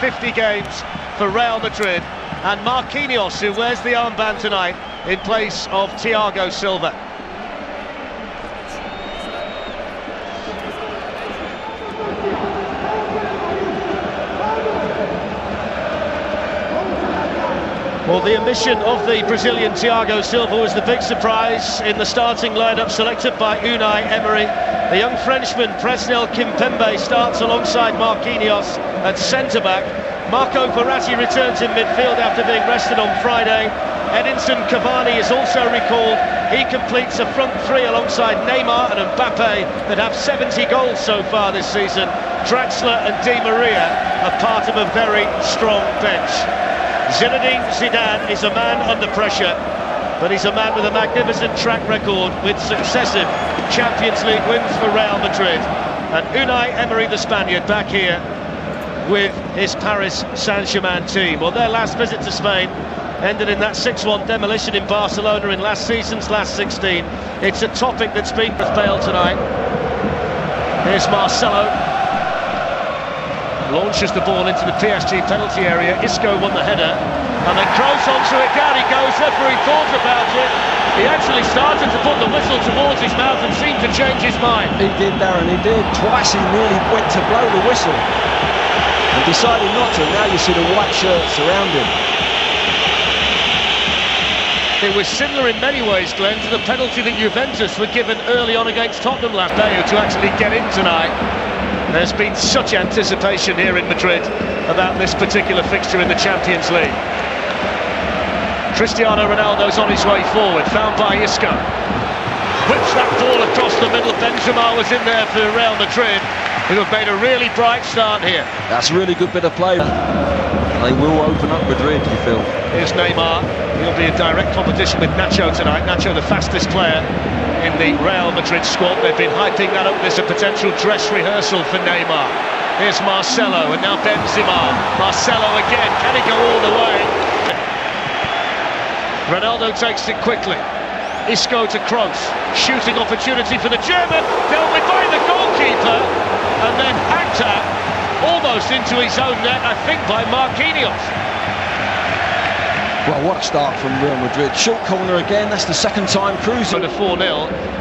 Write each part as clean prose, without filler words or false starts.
50 games for Real Madrid, and Marquinhos, who wears the armband tonight in place of Thiago Silva. Well, the omission of the Brazilian Thiago Silva was the big surprise in the starting lineup selected by Unai Emery. The young Frenchman Presnel Kimpembe starts alongside Marquinhos at centre-back. Marco Verratti returns in midfield after being rested on Friday. Edinson Cavani is also recalled. He completes a front three alongside Neymar and Mbappe that have 70 goals so far this season. Draxler and Di Maria are part of a very strong bench. Zinedine Zidane is a man under pressure, but he's a man with a magnificent track record with successive Champions League wins for Real Madrid. And Unai Emery, the Spaniard, back here with his Paris Saint-Germain team. Well, their last visit to Spain ended in that 6-1 demolition in Barcelona in last season's last 16. It's a topic that's been with Bale tonight. Here's Marcelo. Launches the ball into the PSG penalty area. Isco won the header, and then Kroos onto it. Down he goes. Referee thought about it. He actually started to put the whistle towards his mouth and seemed to change his mind. He did, Darren, he did. Twice he nearly went to blow the whistle and decided not to. Now you see the white shirts around him. It was similar in many ways, Glenn, to the penalty that Juventus were given early on against Tottenham last day to actually get in tonight. There's been such anticipation here in Madrid about this particular fixture in the Champions League. Cristiano Ronaldo's on his way forward, found by Isco. Whips that ball across the middle. Benzema was in there for Real Madrid, who have made a really bright start here. That's a really good bit of play. They will open up Madrid, you feel. Here's Neymar. He'll be in direct competition with Nacho tonight. Nacho, the fastest player in the Real Madrid squad. They've been hyping that up as a potential dress rehearsal for Neymar. Here's Marcelo, and now Benzema. Marcelo again, can he go all the way? Ronaldo takes it quickly. Isco to Kroos, shooting opportunity for the German, dealt with by the goalkeeper, and then hacked at, almost into his own net, I think, by Marquinhos. Well, what a start from Real Madrid. Short corner again, that's the second time Cruz. To 4-0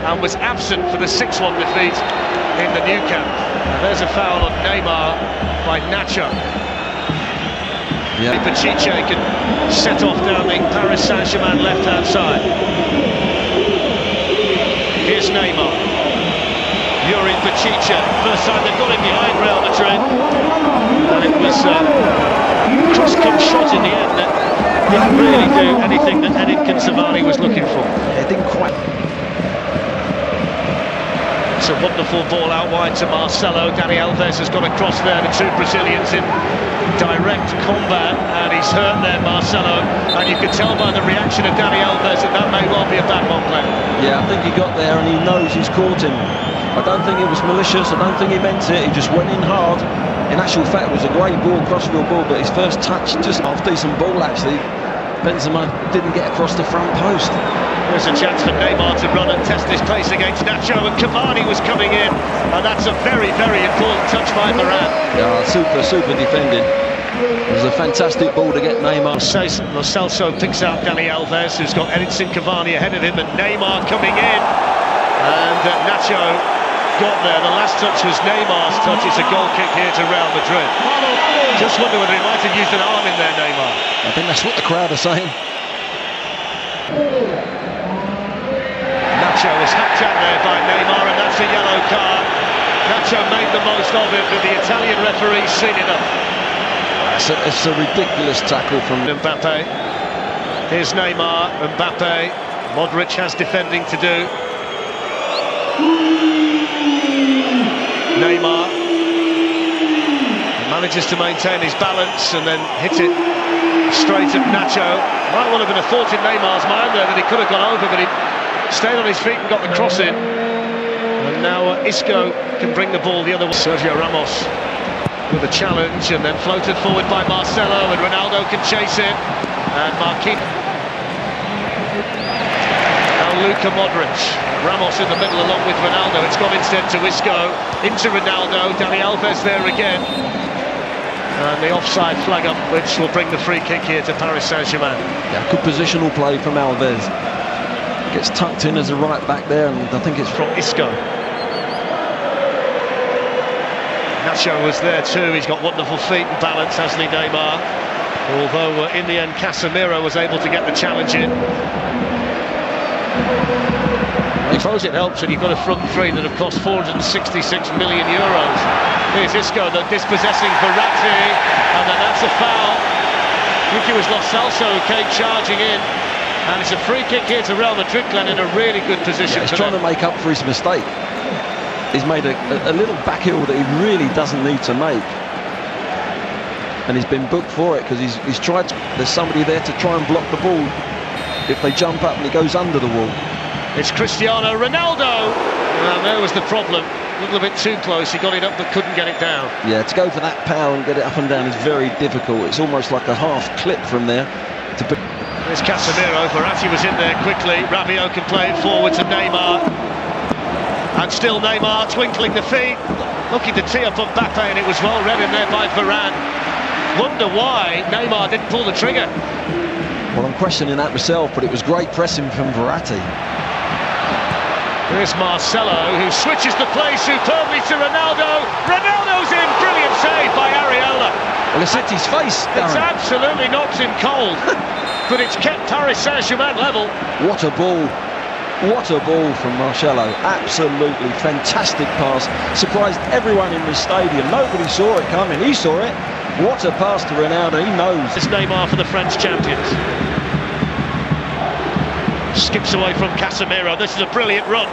and was absent for the 6-1 defeat in the Nou Camp. And there's a foul on Neymar by Nacho. Yeah. Pachiche can set off down the Paris Saint-Germain left-hand side. Here's Neymar. Yuri Pachiche. First time they've got him behind Real Madrid. And it was a cross-kick shot in the end that didn't really do anything that Edinson Cavani was looking for. Yeah, it didn't quite. It's a wonderful ball out wide to Marcelo. Dani Alves has got across there. The two Brazilians in direct combat, and he's hurt there, Marcelo. And you can tell by the reaction of Dani Alves that that may well be a bad one play. Yeah, I think he got there and he knows he's caught him. I don't think it was malicious. I don't think he meant it. He just went in hard. In actual fact, it was a great ball, crossfield ball, but his first touch, just half decent ball actually. Benzema didn't get across the front post. There's a chance for Neymar to run and test his pace against Nacho, and Cavani was coming in, and that's a very, very important touch by Varane. Yeah, super defending. It was a fantastic ball to get Neymar. Lo Celso picks out Dani Alves, who's got Edinson Cavani ahead of him, and Neymar coming in, and Nacho got there. The last touch was Neymar's touch. It's a goal kick here to Real Madrid. Just wonder whether he might have used an arm in there, Neymar. I think that's what the crowd are saying. Nacho was hacked out there by Neymar, and that's a yellow card. Nacho made the most of it, but the Italian referee's seen enough. It's a ridiculous tackle from Mbappe. Here's Neymar, Mbappe. Modric has defending to do. Neymar manages to maintain his balance and then hit it straight at Nacho. Might well have been a thought in Neymar's mind there that he could have gone over, but he stayed on his feet and got the cross in. And now Isco can bring the ball the other way. Sergio Ramos with a challenge, and then floated forward by Marcelo, and Ronaldo can chase it. And Marquinhos. Now Luka Modric. Ramos in the middle along with Ronaldo. It's gone instead to Isco, into Ronaldo. Dani Alves there again. And the offside flag up, which will bring the free kick here to Paris Saint-Germain. Yeah, good positional play from Alves. Gets tucked in as a right back there, and I think it's From Isco. Nacho was there too. He's got wonderful feet and balance, hasn't he, Neymar? Although in the end Casemiro was able to get the challenge in. I suppose it helps when you've got a front three that have cost 466 million euros. Here's Isco, the dispossessing Verratti, and then that's a foul. I think it was Lo Celso who came charging in, and it's a free kick here to Real Madrid, Glenn, in a really good position. He's trying to make up for his mistake. He's made a little back heel that he really doesn't need to make, and he's been booked for it because he's tried. There's somebody there to try and block the ball if they jump up and he goes under the wall. It's Cristiano Ronaldo, and there was the problem. A little bit too close, he got it up but couldn't get it down. Yeah, to go for that power and get it up and down is very difficult. It's almost like a half clip from there. There's Casemiro, Verratti was in there quickly, Rabiot can play it forward to Neymar. And still Neymar twinkling the feet, looking to tee up Mbappe, and it was well read in there by Varane. Wonder why Neymar didn't pull the trigger. Well, I'm questioning that myself, but it was great pressing from Verratti. Here's Marcelo, who switches the play superbly to Ronaldo. Ronaldo's in, brilliant save by Areola. Well, it's hit his face, Darren. It's absolutely knocked him cold, but it's kept Paris Saint-Germain level. What a ball. What a ball from Marcelo. Absolutely fantastic pass. Surprised everyone in the stadium. Nobody saw it coming. He saw it. What a pass to Ronaldo. He knows. It's Neymar for the French champions. Skips away from Casemiro. This is a brilliant run.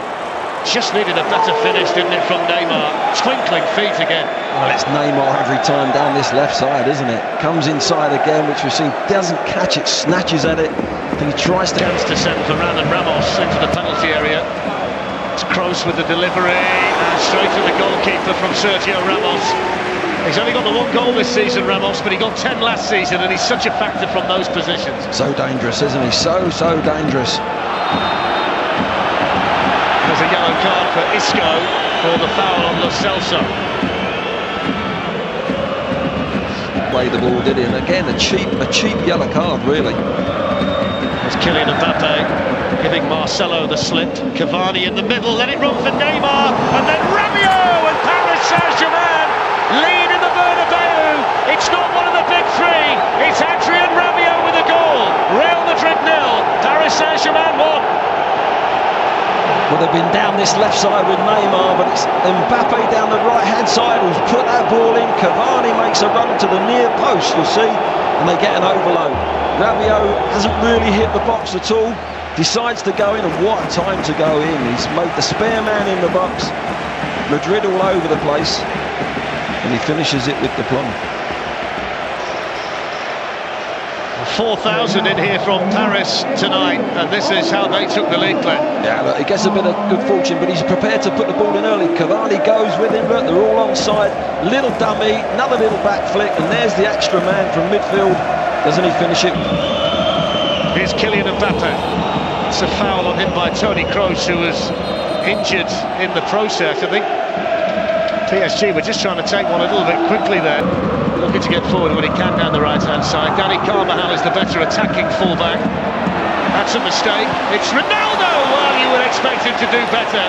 Just needed a better finish, didn't it, from Neymar? Twinkling feet again. Well, it's Neymar every time down this left side, isn't it? Comes inside again, which we've seen. Doesn't catch it, snatches at it. I think he tries to... Chance to send Varane and Ramos into the penalty area. It's Kroos with the delivery, and straight to the goalkeeper from Sergio Ramos. He's only got the one goal this season, Ramos, but he got 10 last season, and he's such a factor from those positions. So dangerous, isn't he? So dangerous. There's a yellow card for Isco for the foul on Lo Celso. Play the ball, did he? And again, a cheap yellow card, really. There's Kylian Mbappe giving Marcelo the slip. Cavani in the middle, let it run for Neymar, and then Rabiot, and Paris Saint-Germain lead in the Bernabeu. It's not one of the big three. It's Adrien Rabiot with a goal. Real Madrid 0, Paris Saint-Germain 1. Well, they've been down this left side with Neymar, but it's Mbappe down the right-hand side who's put that ball in. Cavani makes a run to the near post, you'll see, and they get an overload. Rabiot hasn't really hit the box at all, decides to go in, and what a time to go in. He's made the spare man in the box. Madrid all over the place, and he finishes it with the plum. 4,000 in here from Paris tonight, and this is how they took the lead, Glenn. Yeah, look, he gets a bit of good fortune, but he's prepared to put the ball in early. Cavani goes with him, look, they're all onside. Little dummy, another little back flick, and there's the extra man from midfield. Doesn't he finish it? Here's Kylian Mbappe. It's a foul on him by Toni Kroos, who was injured in the process, I think. PSG were just trying to take one a little bit quickly there. Looking to get forward when he can down the right-hand side. Dani Carvajal is the better attacking fullback. That's a mistake. It's Ronaldo! Well, you would expect him to do better.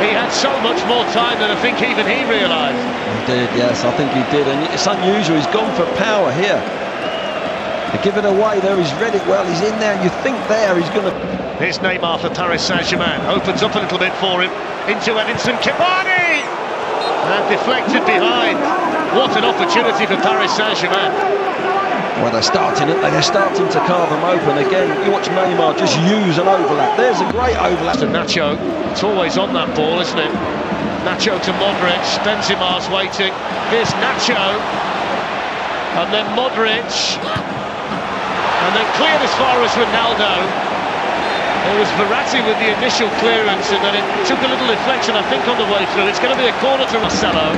He had so much more time than I think even he realised. He did, yes, I think he did. And it's unusual, he's gone for power here. To give it away there, he's read it well, he's in there, you think there he's going to... Here's Neymar for Paris Saint-Germain. Opens up a little bit for him. Into Edinson Cavani! And deflected behind. What an opportunity for Paris Saint-Germain. Well, they're starting to carve them open again. You watch Neymar just use an overlap. There's a great overlap. To Nacho, it's always on that ball, isn't it? Nacho to Modric, Benzema's waiting. Here's Nacho, and then Modric, and then cleared as far as Ronaldo. It was Verratti with the initial clearance, and then it took a little deflection, I think, on the way through. It's going to be a corner to Marcelo.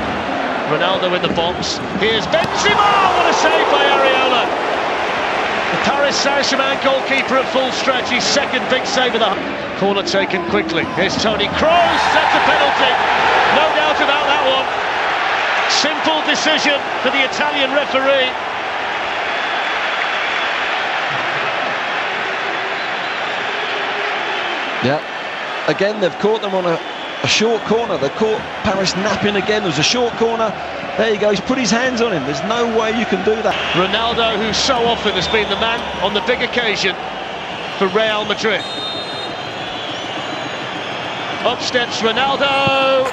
Ronaldo in the box. Here's Benzema! What a save by Areola! The Paris Saint-Germain goalkeeper at full stretch. His second big save of the corner taken quickly. Here's Toni Kroos. That's a penalty. No doubt about that one. Simple decision for the Italian referee. Yeah, again they've caught them on a short corner. They caught Paris napping again. There's a short corner. There he goes, put his hands on him. There's no way you can do that. Ronaldo, who so often has been the man on the big occasion for Real Madrid. Up steps Ronaldo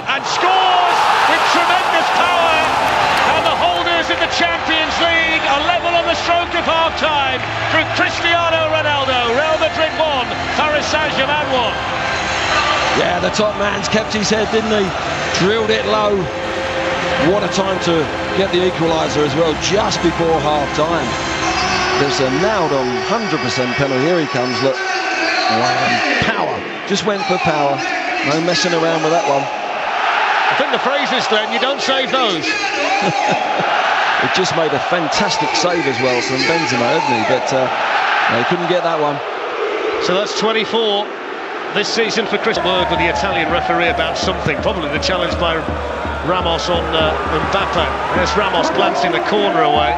and scores with tremendous power. And the holders of the Champions League are level on the stroke of half-time through Cristiano Ronaldo. Real Madrid 1, Paris Saint-Germain 1. Yeah, the top man's kept his head, didn't he? Drilled it low. What a time to get the equaliser as well, just before half-time. There's a nailed-on 100% penalty. Here he comes, look. Power. Just went for power. No messing around with that one. I think the phrase is, Glenn, you don't save those. It just made a fantastic save as well from Benzema, hadn't he? But he couldn't get that one. So that's 24 this season for Chris. Word with the Italian referee about something, probably the challenge by Ramos on Mbappe. There's Ramos glancing the corner away.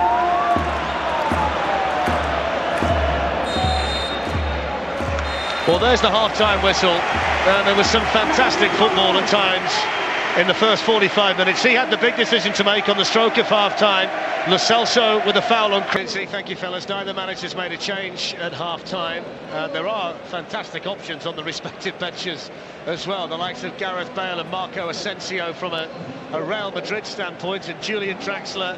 Well, there's the half-time whistle. There was some fantastic football at times in the first 45 minutes. He had the big decision to make on the stroke of half-time. Lo Celso with a foul on Christina. Thank you, fellas. Neither managers made a change at half-time. There are fantastic options on the respective benches as well. The likes of Gareth Bale and Marco Asensio from a Real Madrid standpoint, and Julian Draxler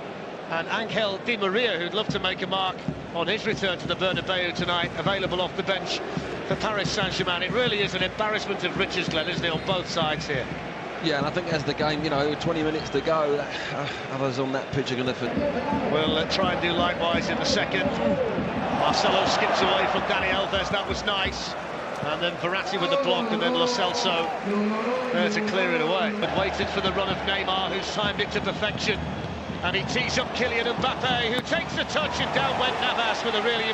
and Angel Di Maria, who'd love to make a mark on his return to the Bernabeu tonight, available off the bench for Paris Saint-Germain. It really is an embarrassment of riches, Glenn, isn't it, on both sides here? Yeah, and I think as the game, 20 minutes to go, others on that pitch are going to... We'll try and do likewise in the second. Marcelo skips away from Dani Alves, that was nice. And then Verratti with the block, and then Lo Celso there to clear it away. But waited for the run of Neymar, who's timed it to perfection. And he tees up Kylian Mbappe, who takes the touch, and down went Navas with a really